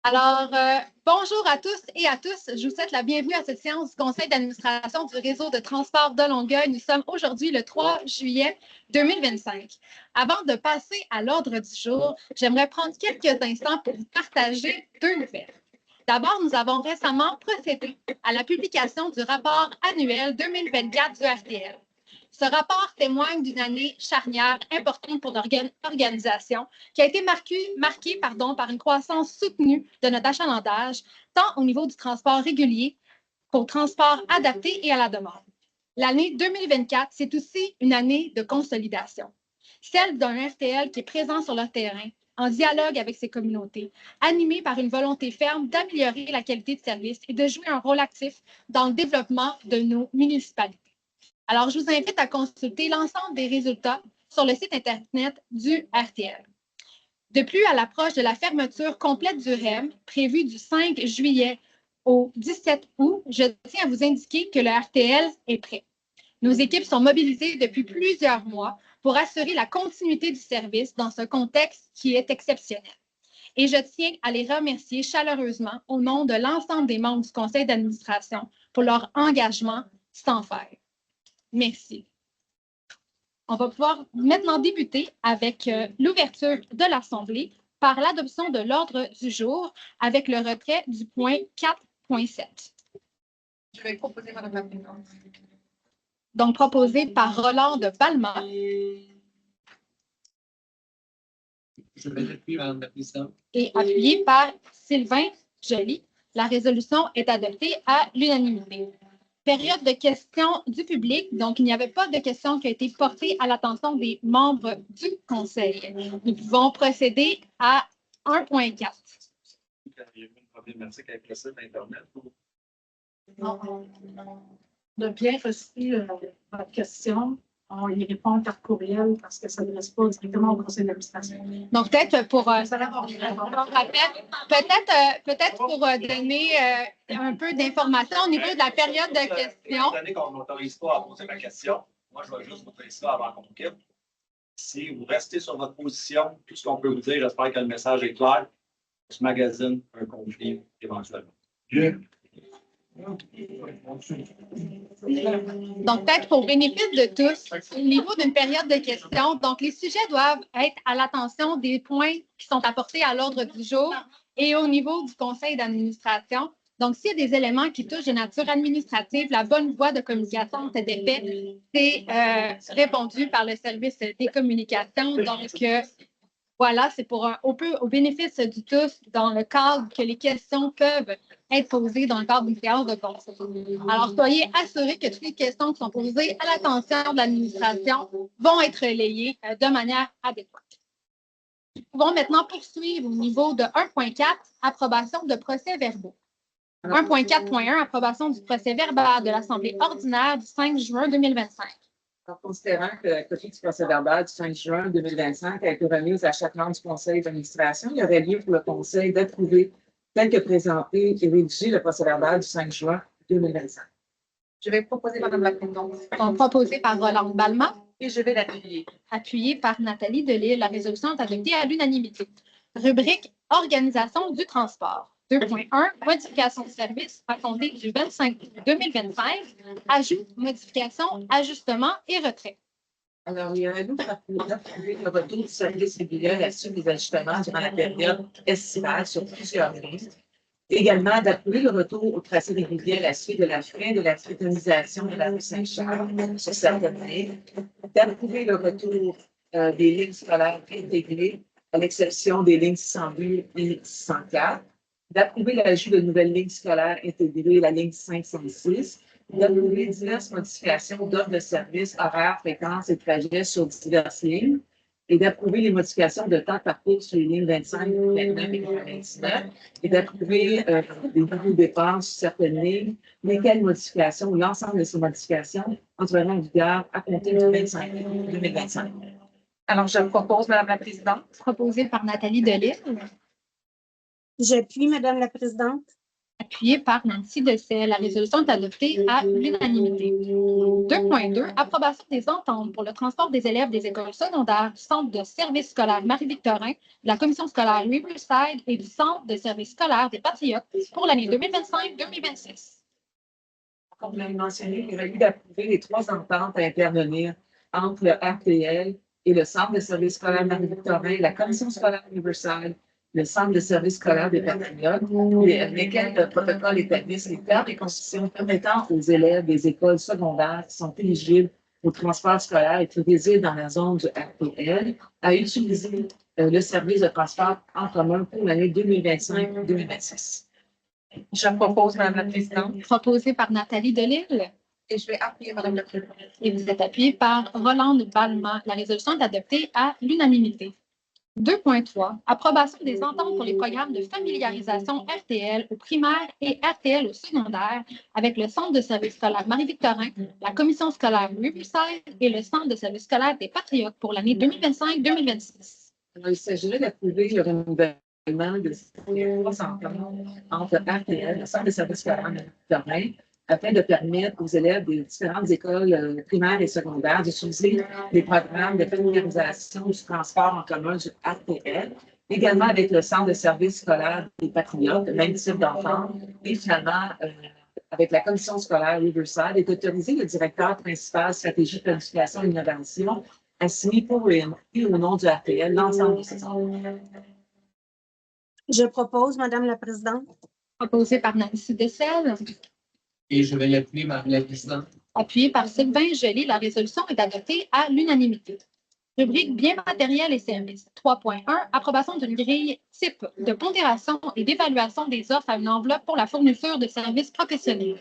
Bonjour à tous et à tous. Je vous souhaite la bienvenue à cette séance du Conseil d'administration du réseau de transport de Longueuil. Nous sommes aujourd'hui le 3 juillet 2025. Avant de passer à l'ordre du jour, j'aimerais prendre quelques instants pour vous partager deux nouvelles. D'abord, nous avons récemment procédé à la publication du rapport annuel 2024 du RTL. Ce rapport témoigne d'une année charnière importante pour l'organisation qui a été marquée par une croissance soutenue de notre achalandage, tant au niveau du transport régulier qu'au transport adapté et à la demande. L'année 2024, c'est aussi une année de consolidation, celle d'un RTL qui est présent sur le terrain, en dialogue avec ses communautés, animé par une volonté ferme d'améliorer la qualité de service et de jouer un rôle actif dans le développement de nos municipalités. Alors, je vous invite à consulter l'ensemble des résultats sur le site Internet du RTL. De plus, à l'approche de la fermeture complète du REM, prévue du 5 juillet au 17 août, je tiens à vous indiquer que le RTL est prêt. Nos équipes sont mobilisées depuis plusieurs mois pour assurer la continuité du service dans ce contexte qui est exceptionnel. Et je tiens à les remercier chaleureusement au nom de l'ensemble des membres du conseil d'administration pour leur engagement sans faille. Merci. On va pouvoir maintenant débuter avec l'ouverture de l'Assemblée par l'adoption de l'ordre du jour avec le retrait du point 4.7. Je vais proposer Mme la Présidente. Donc, proposé par Roland de Balma. Je vais appuyer Mme la Présidente. Et appuyé par Sylvain Joly. La résolution est adoptée à l'unanimité. Période de questions du public. Donc, il n'y avait pas de questions qui ont été portées à l'attention des membres du Conseil. Nous pouvons procéder à 1.4. Il y a eu une problématique avec le site Internet. De bien reçu votre question. On y répond par courriel parce que ça ne reste pas directement au conseil d'administration. Donc, peut-être pour rappel, peut-être pour donner un peu d'informations au niveau de la période de questions. Étant donné qu'on ne m'autorise pas à poser ma question, moi, je vais juste vous dire ça avant qu'on quitte. Si vous restez sur votre position, tout ce qu'on peut vous dire, j'espère que le message est clair. Ce magazine un conflit éventuellement. Donc, peut-être pour bénéfice de tous, au niveau d'une période de questions, donc les sujets doivent être à l'attention des points qui sont apportés à l'ordre du jour et au niveau du conseil d'administration. Donc, s'il y a des éléments qui touchent de nature administrative, la bonne voie de communication, cet effet, c'est répondu par le service des communications. Donc, voilà, c'est pour au bénéfice du tous dans le cadre que les questions peuvent être posées dans le cadre d'une séance de conseil. Alors, soyez assurés que toutes les questions qui sont posées à l'attention de l'administration vont être relayées de manière adéquate. Nous pouvons maintenant poursuivre au niveau de 1.4, approbation de procès-verbaux. 1.4.1, approbation du procès-verbal de l'Assemblée ordinaire du 5 juin 2025. En considérant que la copie du procès-verbal du 5 juin 2025 a été remise à chaque membre du conseil d'administration, il y aurait lieu pour le conseil d'approuver, tel que présenté et rédigé, le procès-verbal du 5 juin 2025. Je vais proposer Mme la Présidente. Donc, proposé par Roland Balma. Et je vais l'appuyer. Appuyé par Nathalie Delisle. La résolution est adoptée à l'unanimité. Rubrique Organisation du transport. 2.1, modification de service à compter du 25 août 2025, ajout, modification, ajustement et retrait. Alors, il y a lieu d'approuver le retour du service régulier à la suite des ajustements durant la période estivale sur plusieurs lignes. Également, d'approuver le retour au tracé régulier à la suite de la fin de la piétonisation de la rue Saint-Charles sur certaines lignes. D'approuver le retour des lignes scolaires intégrées, à l'exception des lignes 602 et 604. D'approuver l'ajout de nouvelles lignes scolaires intégrées, la ligne 506, d'approuver diverses modifications d'offres de services, horaires, fréquences et trajets sur diverses lignes, et d'approuver les modifications de temps de parcours sur les lignes 25, 29 et 29, et d'approuver les nouveaux départs sur certaines lignes, lesquelles modifications ou l'ensemble de ces modifications entreront en vigueur à compter du 25 août 2025. Alors, je propose, Mme la Présidente. Proposé par Nathalie Delisle. J'appuie, Madame la Présidente. appuyé par Nancy Dessay. La résolution est adoptée à l'unanimité. 2.2. Approbation des ententes pour le transport des élèves des écoles secondaires du Centre de services scolaires Marie-Victorin, de la Commission scolaire Riverside et du Centre de services scolaires des Patriotes pour l'année 2025-2026. Comme vous l'avez mentionné, il aurait lieu d'approuver les 3 ententes à intervenir entre le RTL et le Centre de services scolaires Marie-Victorin, la Commission scolaire Riverside, le Centre de services scolaires des Patriotes, lesquels le protocole établissent les termes et conditions permettant aux élèves des écoles secondaires qui sont éligibles au transport scolaire et qui résident dans la zone du RTL à utiliser le service de transport en commun pour l'année 2025-2026. Je propose, Madame la Présidente. Proposé par Nathalie Delille. Et je vais appuyer, Madame la Présidente. Et vous êtes appuyé par Rolande Balma. La résolution est adoptée à l'unanimité. 2.3. Approbation des ententes pour les programmes de familiarisation RTL au primaire et RTL au secondaire avec le Centre de services scolaires Marie-Victorin, la Commission scolaire Riverside et le Centre de services scolaires des Patriotes pour l'année 2025-2026. Alors, il s'agirait d'approuver le renouvellement de ces 3 ententes entre RTL, le Centre de services scolaires Marie-Victorin, afin de permettre aux élèves des différentes écoles primaires et secondaires d'utiliser les programmes de familiarisation du transport en commun du RTL, également avec le Centre de services scolaires des Patriotes, le même type d'enfants, et finalement avec la Commission scolaire Riverside, est autorisé le directeur principal stratégie, planification et innovation à signer pour et au nom du RTL l'ensemble de ces ententes. Je propose, Madame la Présidente. Proposé par Nancy Dessel. Et je vais l'appuyer, Madame la Présidente. Appuyé par Sylvain Joly, la résolution est adoptée à l'unanimité. Rubrique biens matériels et services. 3.1. Approbation d'une grille type de pondération et d'évaluation des offres à une enveloppe pour la fourniture de services professionnels.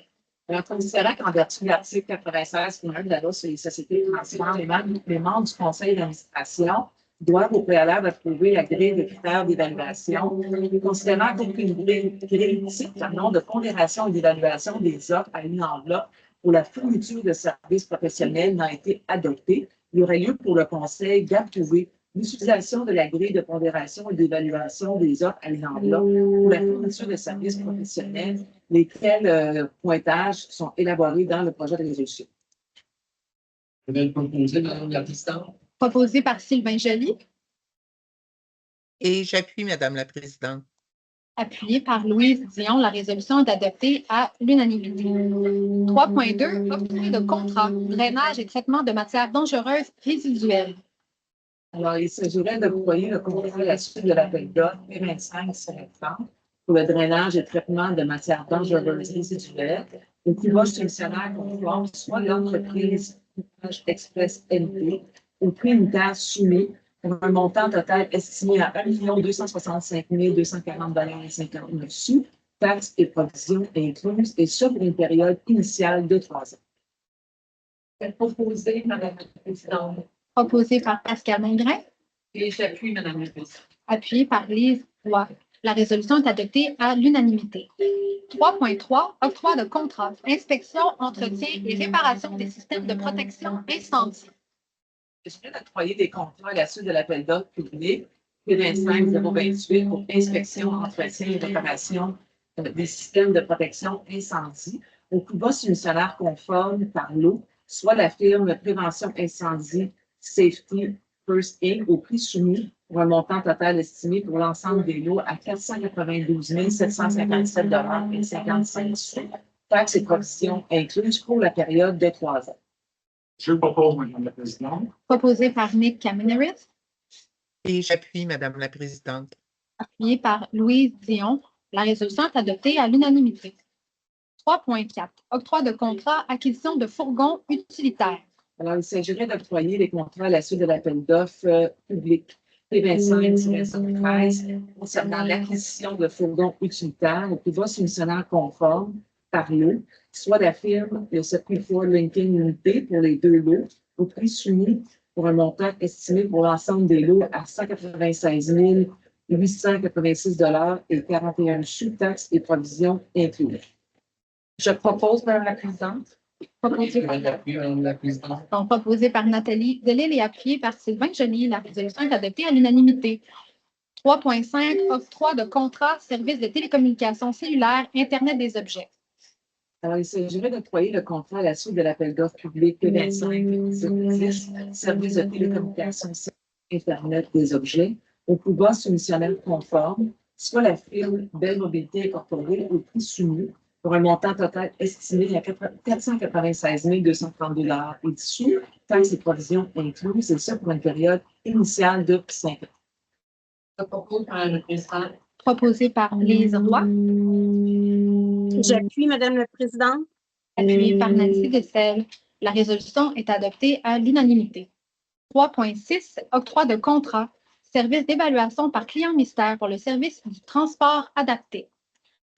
Alors, considérant qu'en vertu de l'article 96.1 de la loi sur les sociétés de transport, les membres du conseil d'administration doivent au préalable approuver la grille de critères d'évaluation, considérant qu'aucune grille type de pondération et d'évaluation des offres à une enveloppe pour la fourniture de services professionnels n'a été adoptée. Il y aurait lieu pour le conseil d'approuver l'utilisation de la grille de pondération et d'évaluation des offres à une enveloppe pour la fourniture de services professionnels, lesquels pointages sont élaborés dans le projet de résolution. Je vais le proposer, Madame la Présidente. Proposé par Sylvain Joly. Et j'appuie, Madame la Présidente. Appuyé par Louise Dion, la résolution est adoptée à l'unanimité. 3.2. Octroi de contrat, drainage et traitement de matières dangereuses résiduelles. Alors, il s'agirait d'octroyer le contrat à la suite de l'appel d'offres P25-30 pour le drainage et traitement de matières dangereuses résiduelles au plus bas gestionnaire conforme, soit l'entreprise Express NP, au prix unitaire soumis pour un montant total estimé à 1 265 240,59 sous, taxes et provisions incluses, et ce pour une période initiale de 3 ans. C'est proposé, Madame la Présidente. Proposé par Pascal Mongrain. Et j'appuie, Madame la Présidente. Appuyé par Lise Roy. La résolution est adoptée à l'unanimité. 3.3. Octroi de contrat, inspection, entretien et réparation des systèmes de protection incendie. Je viens d'octroyer des contrats à la suite de l'appel d'offres public P25-028 pour inspection, entretien et réparation des systèmes de protection incendie au plus bas soumissionnaire conforme par l'eau, soit la firme Prévention Incendie Safety First Inc. au prix soumis pour un montant total estimé pour l'ensemble des lots à 492 757,55 sous, taxes et provisions incluses pour la période de 3 ans. Je propose, Madame la Présidente. Proposé par Nick Kameneritz. Et j'appuie, Madame la Présidente. Appuyé par Louise Dion. La résolution est adoptée à l'unanimité. 3.4. Octroi de contrat, acquisition de fourgons utilitaires. Alors, il s'agirait d'octroyer les contrats à la suite de l'appel d'offres public P25-13 concernant l'acquisition de fourgons utilitaires au plus bas soumissionnaire conforme par lot, soit la firme le circuit Ford Lincoln Unité pour les 2 lots, au prix soumis pour un montant estimé pour l'ensemble des lots à 196 886,41 sous, taxes et provisions incluses. Je propose, Madame la Présidente. Proposé Je par, vais l'appuyer, Madame la Présidente. donc, proposé par Nathalie Delille et appuyé par Sylvain Joly. La résolution est adoptée à l'unanimité. 3.5, octroi de contrat, service de télécommunications cellulaires, Internet des objets. Alors, il s'agirait d'octroyer le contrat à la suite de l'appel d'offres public P25-10, service de télécommunications Internet des objets, au plus bas soumissionnaire conforme, soit la firme Belle Mobilité Incorporée au prix soumis pour un montant total estimé à 496 232 et dessous, taxes et provisions incluses, et ça pour une période initiale de 5 ans. Je propose, Madame la Présidente. Proposé par Lise Roy, J'appuie, Madame la Présidente. appuyé par Nancy Dessel. La résolution est adoptée à l'unanimité. 3.6, octroi de contrat, service d'évaluation par client mystère pour le service du transport adapté.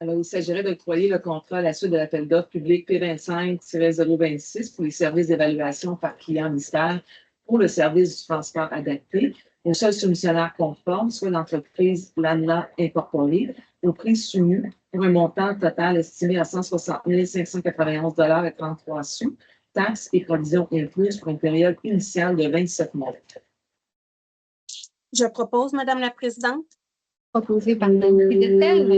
Alors, il s'agirait d'octroyer le contrat à la suite de l'appel d'offres public P25-026 pour les services d'évaluation par client mystère pour le service du transport adapté au seul soumissionnaire conforme, soit l'entreprise Lana Incorporée, au prix soumis pour un montant total estimé à 160 591,33 $, taxes et provisions incluses pour une période initiale de 27 mois. Je propose, Madame la Présidente. Proposé par Nancy Dessel,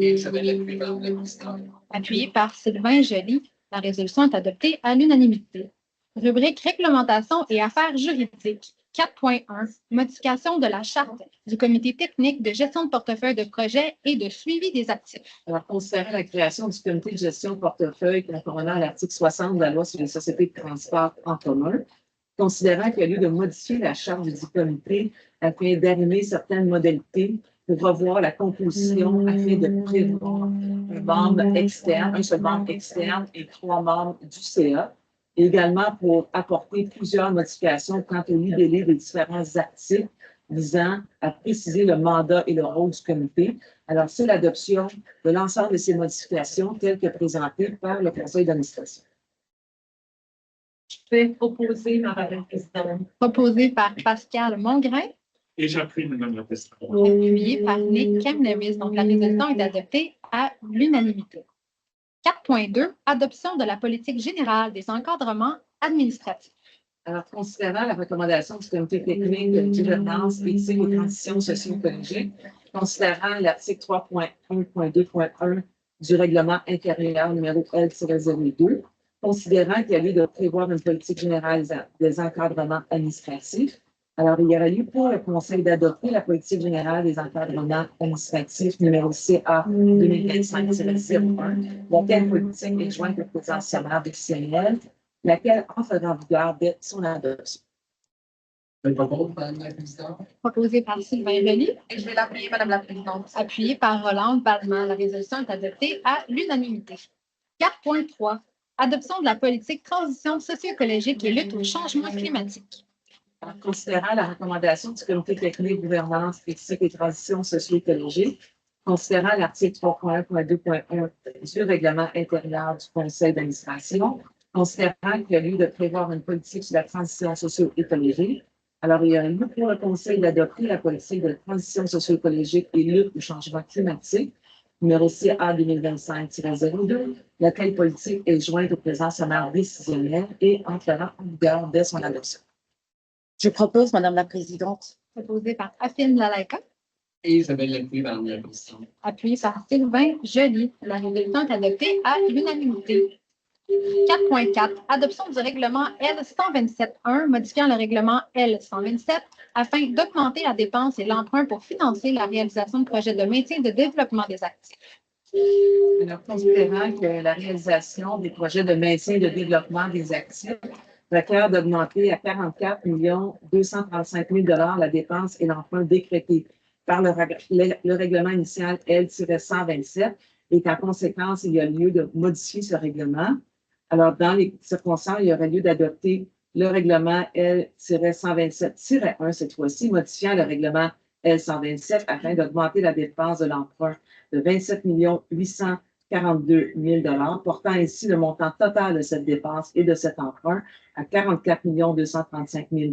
Et je vais l'appuyer, Madame la Présidente. appuyé par Sylvain Joly. La résolution est adoptée à l'unanimité. Rubrique réglementation et affaires juridiques. 4.1, modification de la charte du comité technique de gestion de portefeuille de projets et de suivi des actifs. Alors, considérant la création du comité de gestion de portefeuille conformément à l'article 60 de la loi sur les sociétés de transport en commun, considérant qu'il y a lieu de modifier la charte du comité afin d'arrimer certaines modalités pour revoir la composition afin de prévoir un membre externe, un seul membre externe et 3 membres du CA. Et également pour apporter plusieurs modifications quant au libellé des différents actifs visant à préciser le mandat et le rôle du comité. Alors, c'est l'adoption de l'ensemble de ces modifications telles que présentées par le conseil d'administration. Je vais proposer, Madame la Présidente. Proposé par Pascal Mongrain, Et j'appuie, Madame la Présidente. appuyé par Nick Kemneris. Donc, la résolution est adoptée à l'unanimité. 4.2, adoption de la politique générale des encadrements administratifs. Alors, considérant la recommandation du comité technique de gouvernance, éthique et transition socio-écologique, considérant l'article 3.1.2.1 du règlement intérieur numéro L-02, considérant qu'il y a lieu de prévoir une politique générale des encadrements administratifs, alors il y aura lieu pour le Conseil d'adopter la politique générale des encadrements administratifs numéro CA 2025-01, laquelle politique est jointe au président sommaire décisionnel, laquelle entrera en vigueur dès son adoption. Je propose, Madame la Présidente. Proposé par Sylvain Joly, Et je vais l'appuyer, Madame la Présidente. appuyé par Roland Badman. La résolution est adoptée à l'unanimité. 4.3, adoption de la politique transition socio-écologique et lutte au changement climatique. En considérant la recommandation du comité technique gouvernance, éthique et transition socio-écologique, considérant l'article 3.1.2.1 du règlement intérieur du conseil d'administration, considérant qu'il y a lieu de prévoir une politique sur la transition socio-écologique, alors il y a lieu pour le conseil d'adopter la politique de transition socio-écologique et lutte au changement climatique, numéro CA 2025-02, laquelle politique est jointe au présent sommaire décisionnel et entrera en vigueur dès son adoption. Je propose, Madame la Présidente. Proposé par Afine Lalaika, Et je vais l'appuyer, Madame la Présidente. appuyé par Sylvain Joly. La résolution est adoptée à l'unanimité. 4.4, adoption du règlement L-127.1 modifiant le règlement L-127 afin d'augmenter la dépense et l'emprunt pour financer la réalisation de projets de maintien et de développement des actifs. Alors, considérant que la réalisation des projets de maintien et de développement des actifs requiert d'augmenter à 44 235 000 la dépense et l'emprunt décrété par le règlement initial L-127 et qu'en conséquence, il y a lieu de modifier ce règlement. Alors, dans les circonstances, il y aurait lieu d'adopter le règlement L-127-1 cette fois-ci, modifiant le règlement L-127 afin d'augmenter la dépense de l'emprunt de 27 842 000 portant ainsi le montant total de cette dépense et de cet emprunt à 44 235 000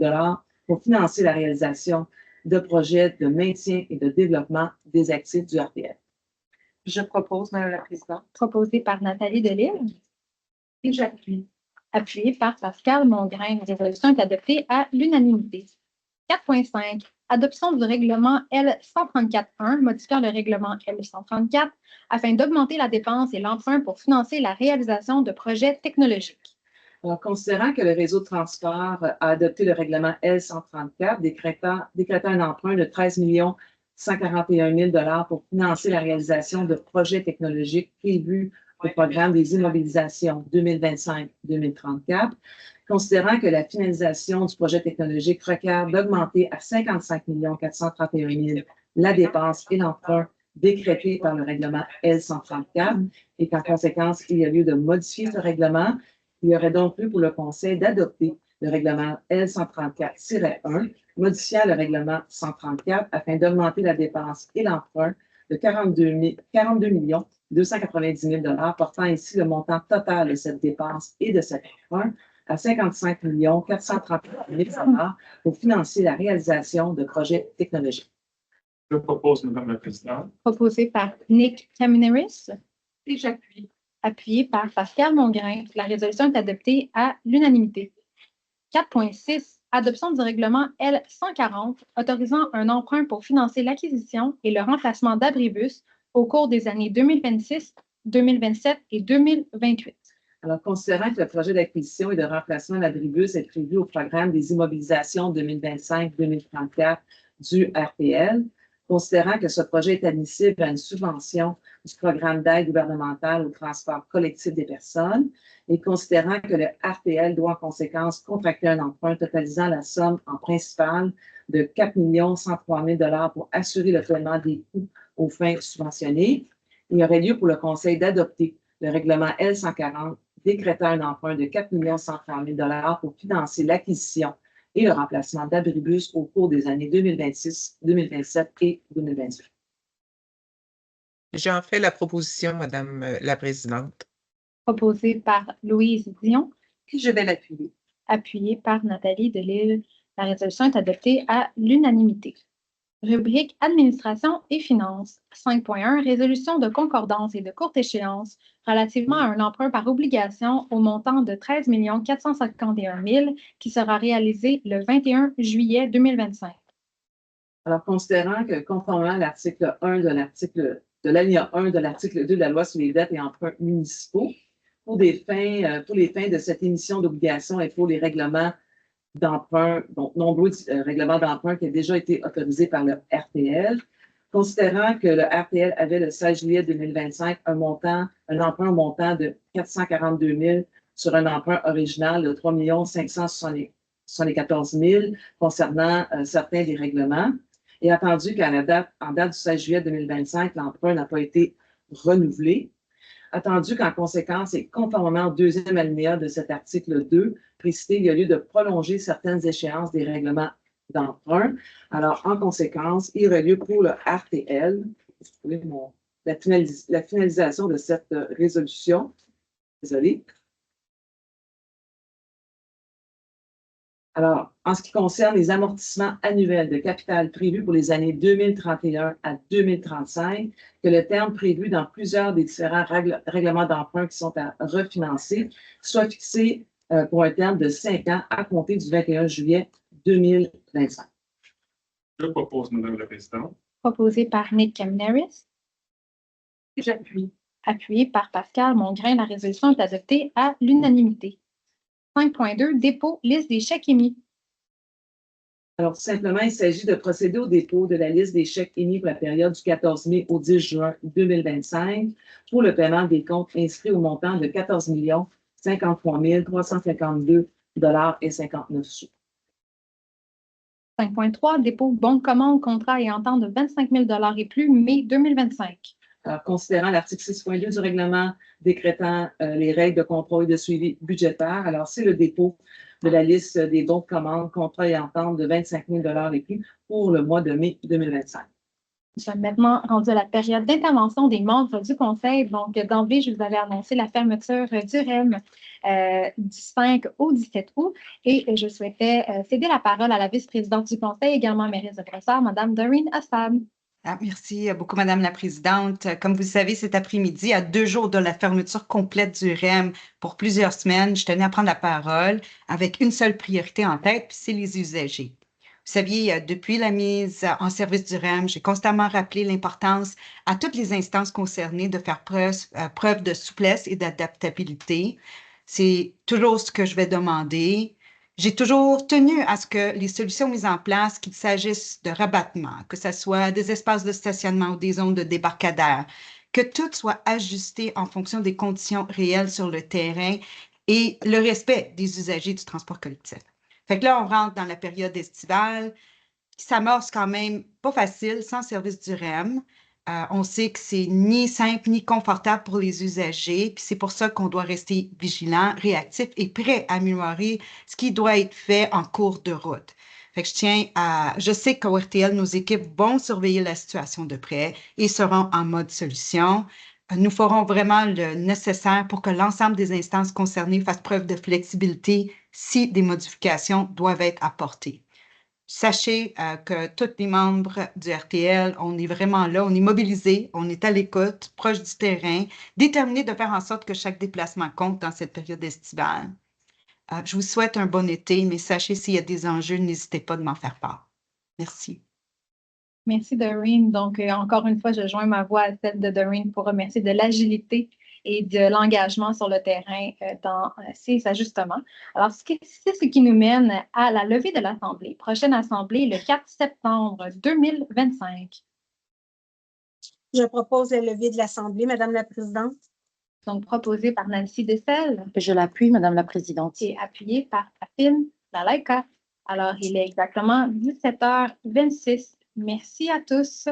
pour financer la réalisation de projets de maintien et de développement des actifs du RPF. Je propose, Madame la Présidente. Proposé par Nathalie Delisle, Et j'appuie. appuyé par Pascal Mongrain. La résolution est adoptée à l'unanimité. 4.5. Adoption du règlement L134.1, modifiant le règlement L134 afin d'augmenter la dépense et l'emprunt pour financer la réalisation de projets technologiques. Alors, considérant que le réseau de transport a adopté le règlement L134 décrétant un emprunt de 13 141 000 $ pour financer la réalisation de projets technologiques prévus au programme des immobilisations 2025-2034, considérant que la finalisation du projet technologique requiert d'augmenter à 55 431 000 $ la dépense et l'emprunt décrétés par le règlement L134 et qu'en conséquence, il y a lieu de modifier ce règlement. Il y aurait donc lieu pour le Conseil d'adopter le règlement L134-1, modifiant le règlement 134 afin d'augmenter la dépense et l'emprunt de 42 290 000 $, portant ainsi le montant total de cette dépense et de cet emprunt à 55 430 000 $ pour financer la réalisation de projets technologiques. Je propose, Madame la Présidente. Proposé par Nick Kamineris, Et j'appuie. appuyé par Pascal Mongrain. La résolution est adoptée à l'unanimité. 4.6. Adoption du règlement L140 autorisant un emprunt pour financer l'acquisition et le remplacement d'abribus au cours des années 2026, 2027 et 2028. Alors, considérant que le projet d'acquisition et de remplacement d'abribus est prévu au programme des immobilisations 2025-2034 du RPL, considérant que ce projet est admissible à une subvention du programme d'aide gouvernementale au transport collectif des personnes et considérant que le RPL doit en conséquence contracter un emprunt totalisant la somme en principal de 4 103 000 $ pour assurer le paiement des coûts aux fins subventionnées, il y aurait lieu pour le Conseil d'adopter le règlement L140 décrétant un emprunt de 4 103 000 $ pour financer l'acquisition et le remplacement d'abribus au cours des années 2026, 2027 et 2028. J'en fais la proposition, Madame la Présidente. Proposé par Louise Dion, Et je vais l'appuyer. appuyé par Nathalie Delisle. La résolution est adoptée à l'unanimité. Rubrique Administration et finances. 5.1. Résolution de concordance et de courte échéance relativement à un emprunt par obligation au montant de 13 451 000 qui sera réalisé le 21 juillet 2025. Alors, considérant que conformément à l'article 1 de l'alinéa 1 de l'article 2 de la loi sur les dettes et emprunts municipaux, pour les fins de cette émission d'obligations et pour les règlements d'emprunt, donc nombreux règlements d'emprunt qui ont déjà été autorisés par le RPL, considérant que le RPL avait le 16 juillet 2025 un emprunt au montant de 442 000 sur un emprunt original de 3 574 000 concernant certains des règlements, et attendu qu'en date du 16 juillet 2025, l'emprunt n'a pas été renouvelé, attendu qu'en conséquence et conformément au deuxième alinéa de cet article 2, précisé, il y a lieu de prolonger certaines échéances des règlements d'emprunt. Alors, en conséquence, il y aurait lieu pour le RTL, la finalisation de cette résolution. Désolée. Alors, en ce qui concerne les amortissements annuels de capital prévus pour les années 2031 à 2035, que le terme prévu dans plusieurs des différents règlements d'emprunt qui sont à refinancer soit fixé pour un terme de 5 ans à compter du 21 juillet 2025. Je propose, Madame la Présidente. Proposé par Nick Kamineris, Et j'appuie. appuyé par Pascal Mongrain. La résolution est adoptée à l'unanimité. 5.2. Dépôt, liste des chèques émis. Alors, tout simplement, il s'agit de procéder au dépôt de la liste des chèques émis pour la période du 14 mai au 10 juin 2025 pour le paiement des comptes inscrits au montant de 14 53 352 $ 59 sous. 5.3. Dépôt, bon de commande, contrat et entente de 25 000 $ et plus, mai 2025. Alors, considérant l'article 6.2 du règlement décrétant les règles de contrôle et de suivi budgétaire, alors c'est le dépôt de la liste des bons de commande, contrats et ententes de 25 000 $ et plus pour le mois de mai 2025. Nous sommes maintenant rendus à la période d'intervention des membres du Conseil. Donc, d'emblée, je vous avais annoncé la fermeture du REM du 5 au 17 août et je souhaitais céder la parole à la vice-présidente du Conseil, également mairesse de Brossard, Mme Doreen Assad. Merci beaucoup, Madame la Présidente. Comme vous le savez, cet après-midi, à 2 jours de la fermeture complète du REM pour plusieurs semaines, je tenais à prendre la parole avec une seule priorité en tête, puis c'est les usagers. saviez, depuis la mise en service du REM, j'ai constamment rappelé l'importance à toutes les instances concernées de faire preuve de souplesse et d'adaptabilité. C'est toujours ce que je vais demander. J'ai toujours tenu à ce que les solutions mises en place, qu'il s'agisse de rabattement, que ce soit des espaces de stationnement ou des zones de débarcadère, que tout soit ajusté en fonction des conditions réelles sur le terrain et le respect des usagers du transport collectif. Fait que là, on rentre dans la période estivale qui s'amorce quand même pas facile sans service du REM. On sait que c'est ni simple ni confortable pour les usagers, puis c'est pour ça qu'on doit rester vigilant, réactif et prêt à améliorer ce qui doit être fait en cours de route. Fait que je sais qu'au RTL, nos équipes vont surveiller la situation de près et seront en mode solution. Nous ferons vraiment le nécessaire pour que l'ensemble des instances concernées fassent preuve de flexibilité si des modifications doivent être apportées. Sachez que tous les membres du RTL, on est vraiment là, on est mobilisés, on est à l'écoute, proche du terrain, déterminés de faire en sorte que chaque déplacement compte dans cette période estivale. Je vous souhaite un bon été, mais sachez s'il y a des enjeux, n'hésitez pas de m'en faire part. Merci. Merci, Doreen. Donc, encore une fois, je joins ma voix à celle de Doreen pour remercier de l'agilité et de l'engagement sur le terrain dans ces ajustements. Alors, c'est ce qui nous mène à la levée de l'Assemblée. Prochaine Assemblée, le 4 septembre 2025. Je propose la levée de l'Assemblée, Madame la Présidente. Donc, proposé par Nancy Dessel. Je l'appuie, Madame la Présidente. Et appuyé par Afine Lalaika. Alors, il est exactement 17h26. Merci à tous.